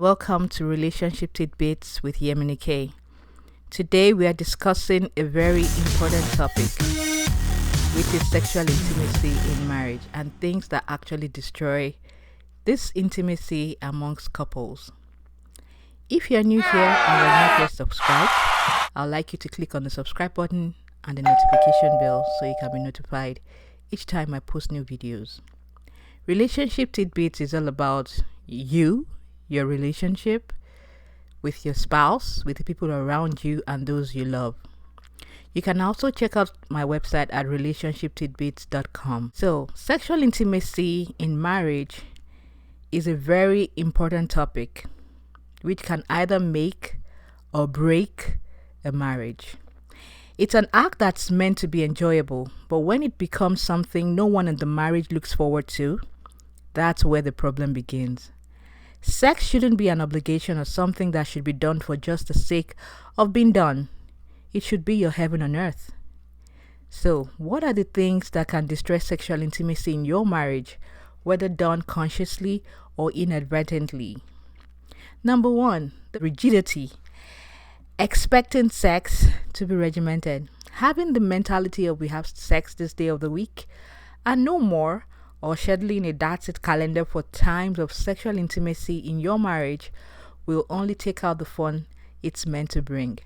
Welcome to Relationship Tidbits with Yemini K. Today we are discussing a very important topic, which is sexual intimacy in marriage and things that actually destroy this intimacy amongst couples. If you're new here and you're not yet subscribed, I'd like you to click on the subscribe button and the notification bell so you can be notified each time I post new videos. Relationship Tidbits is all about you, your relationship with your spouse, with the people around you and those you love. You can also check out my website at relationshiptidbits.com. So, sexual intimacy in marriage is a very important topic which can either make or break a marriage. It's an act that's meant to be enjoyable, but when it becomes something no one in the marriage looks forward to, that's where the problem begins. Sex shouldn't be an obligation or something that should be done for just the sake of being done. It should be your heaven on earth. So, what are the things that can destroy sexual intimacy in your marriage, whether done consciously or inadvertently? Number 1, the rigidity. Expecting sex to be regimented. Having the mentality of we have sex this day of the week and no more, or scheduling a dated calendar for times of sexual intimacy in your marriage will only take out the fun it's meant to bring.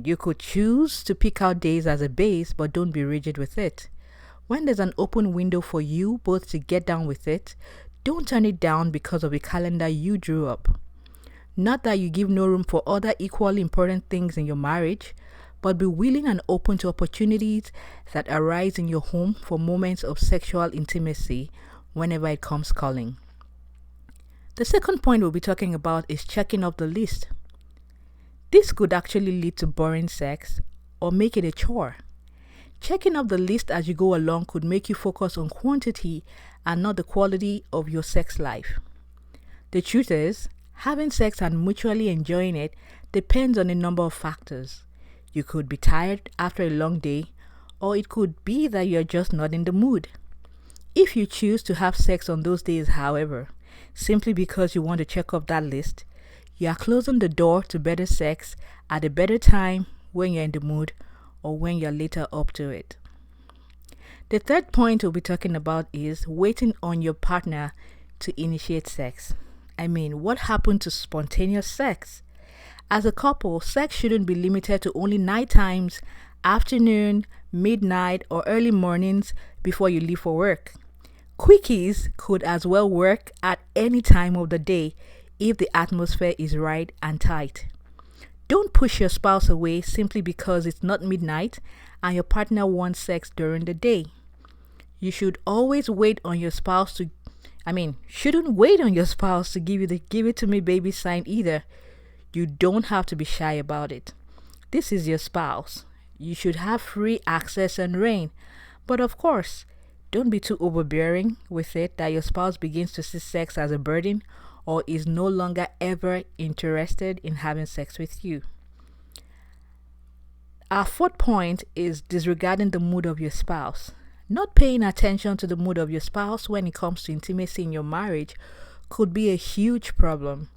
You could choose to pick out days as a base, but don't be rigid with it. When there's an open window for you both to get down with it, don't turn it down because of a calendar you drew up. Not that you give no room for other equally important things in your marriage, but be willing and open to opportunities that arise in your home for moments of sexual intimacy whenever it comes calling. The second point we'll be talking about is checking off the list. This could actually lead to boring sex or make it a chore. Checking off the list as you go along could make you focus on quantity and not the quality of your sex life. The truth is, having sex and mutually enjoying it depends on a number of factors. You could be tired after a long day, or it could be that you're just not in the mood. If you choose to have sex on those days, however, simply because you want to check off that list, you are closing the door to better sex at a better time when you're in the mood or when you're later up to it. The third point we'll be talking about is waiting on your partner to initiate sex. What happened to spontaneous sex? As a couple, sex shouldn't be limited to only night times, afternoon, midnight, or early mornings before you leave for work. Quickies could as well work at any time of the day if the atmosphere is right and tight. Don't push your spouse away simply because it's not midnight and your partner wants sex during the day. You should always wait on your spouse to shouldn't wait on your spouse to give you the give it to me baby sign either. You don't have to be shy about it. This is your spouse. You should have free access and reign. But of course, don't be too overbearing with it that your spouse begins to see sex as a burden or is no longer ever interested in having sex with you. Our fourth point is disregarding the mood of your spouse. Not paying attention to the mood of your spouse when it comes to intimacy in your marriage could be a huge problem.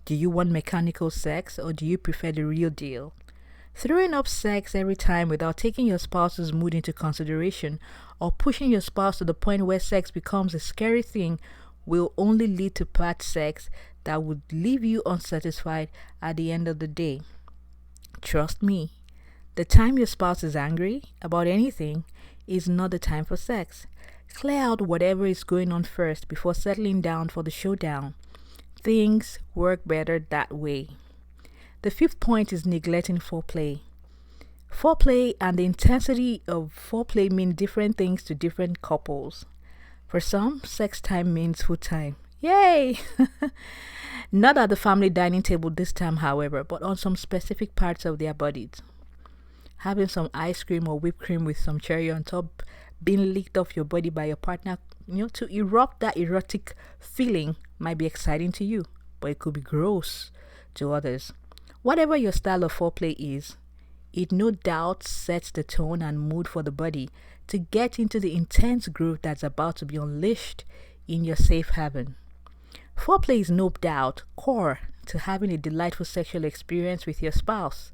Do you want mechanical sex or do you prefer the real deal? Throwing up sex every time without taking your spouse's mood into consideration or pushing your spouse to the point where sex becomes a scary thing will only lead to bad sex that would leave you unsatisfied at the end of the day. Trust me, the time your spouse is angry about anything is not the time for sex. Clear out whatever is going on first before settling down for the showdown. Things work better that way. The fifth point is neglecting foreplay. Foreplay and the intensity of foreplay mean different things to different couples. For some, sex time means food time. Yay! Not at the family dining table this time, however, but on some specific parts of their bodies. Having some ice cream or whipped cream with some cherry on top being licked off your body by your partner, to erupt that erotic feeling might be exciting to you, but it could be gross to others. Whatever your style of foreplay is, it no doubt sets the tone and mood for the body to get into the intense groove that's about to be unleashed in your safe haven. Foreplay is no doubt core to having a delightful sexual experience with your spouse.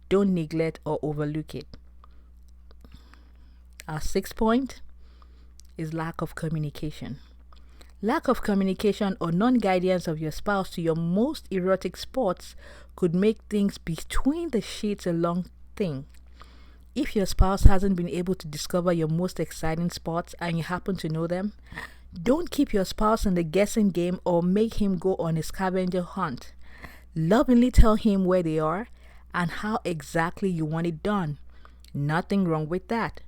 Don't neglect or overlook it. Our sixth point is lack of communication. Lack of communication or non-guidance of your spouse to your most erotic spots could make things between the sheets a long thing. If your spouse hasn't been able to discover your most exciting spots and you happen to know them, don't keep your spouse in the guessing game or make him go on a scavenger hunt. Lovingly tell him where they are and how exactly you want it done. Nothing wrong with that.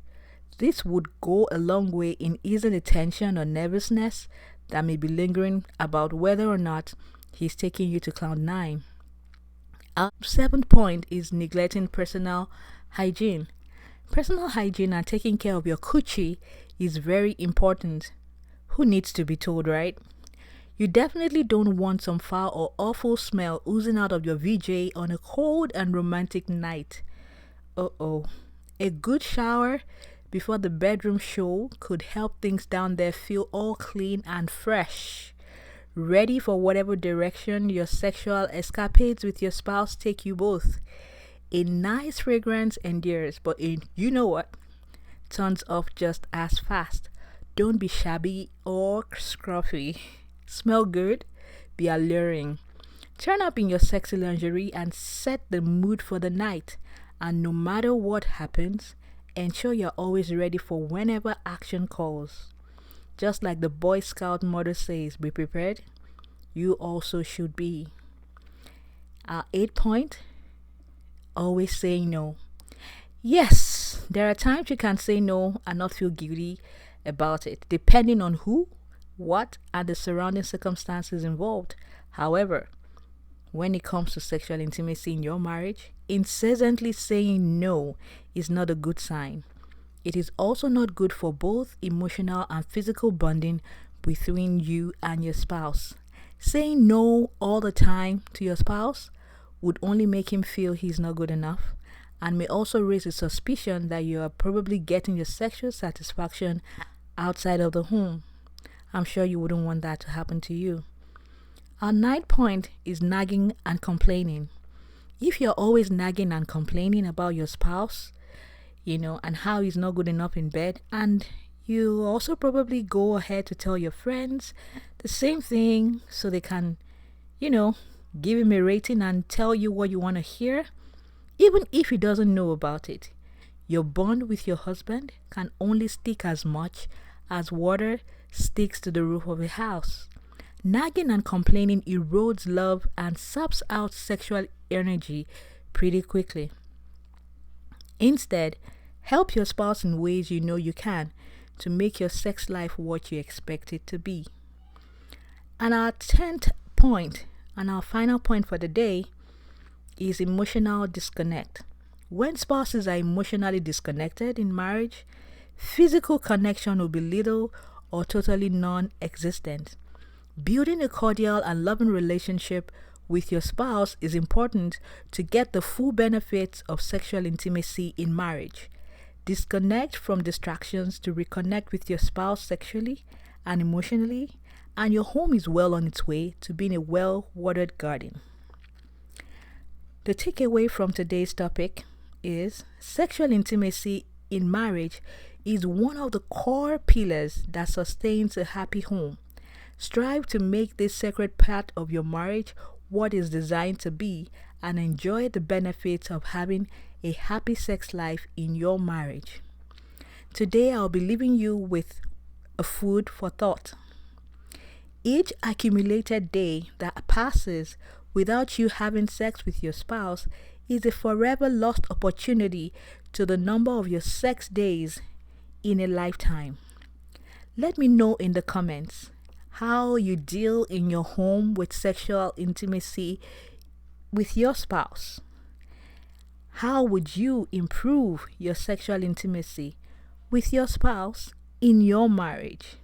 This would go a long way in easing the tension or nervousness that may be lingering about whether or not he's taking you to cloud nine. Our seventh point is neglecting personal hygiene. Personal hygiene and taking care of your coochie is very important. Who needs to be told, right? You definitely don't want some foul or awful smell oozing out of your VJ on a cold and romantic night. A good shower before the bedroom show could help things down there feel all clean and fresh, ready for whatever direction your sexual escapades with your spouse take you both. A nice fragrance endures, but you know what? Turns off just as fast. Don't be shabby or scruffy. Smell good, be alluring. Turn up in your sexy lingerie and set the mood for the night. And no matter what happens, ensure you're always ready for whenever action calls. Just like the Boy Scout motto says, be prepared. You also should be. Our 8th point, always saying no. Yes, there are times you can say no and not feel guilty about it, depending on who, what, and the surrounding circumstances involved. However, when it comes to sexual intimacy in your marriage, incessantly saying no is not a good sign. It is also not good for both emotional and physical bonding between you and your spouse. Saying no all the time to your spouse would only make him feel he's not good enough and may also raise a suspicion that you are probably getting your sexual satisfaction outside of the home. I'm sure you wouldn't want that to happen to you. Our 9th point is nagging and complaining. If you're always nagging and complaining about your spouse, and how he's not good enough in bed, and you also probably go ahead to tell your friends the same thing so they can, give him a rating and tell you what you want to hear, even if he doesn't know about it. Your bond with your husband can only stick as much as water sticks to the roof of a house. Nagging and complaining erodes love and saps out sexual energy pretty quickly. Instead, help your spouse in ways you know you can to make your sex life what you expect it to be. And our 10th point, and our final point for the day, is emotional disconnect. When spouses are emotionally disconnected in marriage, physical connection will be little or totally non-existent. Building a cordial and loving relationship with your spouse is important to get the full benefits of sexual intimacy in marriage. Disconnect from distractions to reconnect with your spouse sexually and emotionally, and your home is well on its way to being a well-watered garden. The takeaway from today's topic is sexual intimacy in marriage is one of the core pillars that sustains a happy home. Strive to make this sacred part of your marriage what it's designed to be and enjoy the benefits of having a happy sex life in your marriage. Today I'll be leaving you with a food for thought. Each accumulated day that passes without you having sex with your spouse is a forever lost opportunity to the number of your sex days in a lifetime. Let me know in the comments how you deal in your home with sexual intimacy with your spouse. How would you improve your sexual intimacy with your spouse in your marriage?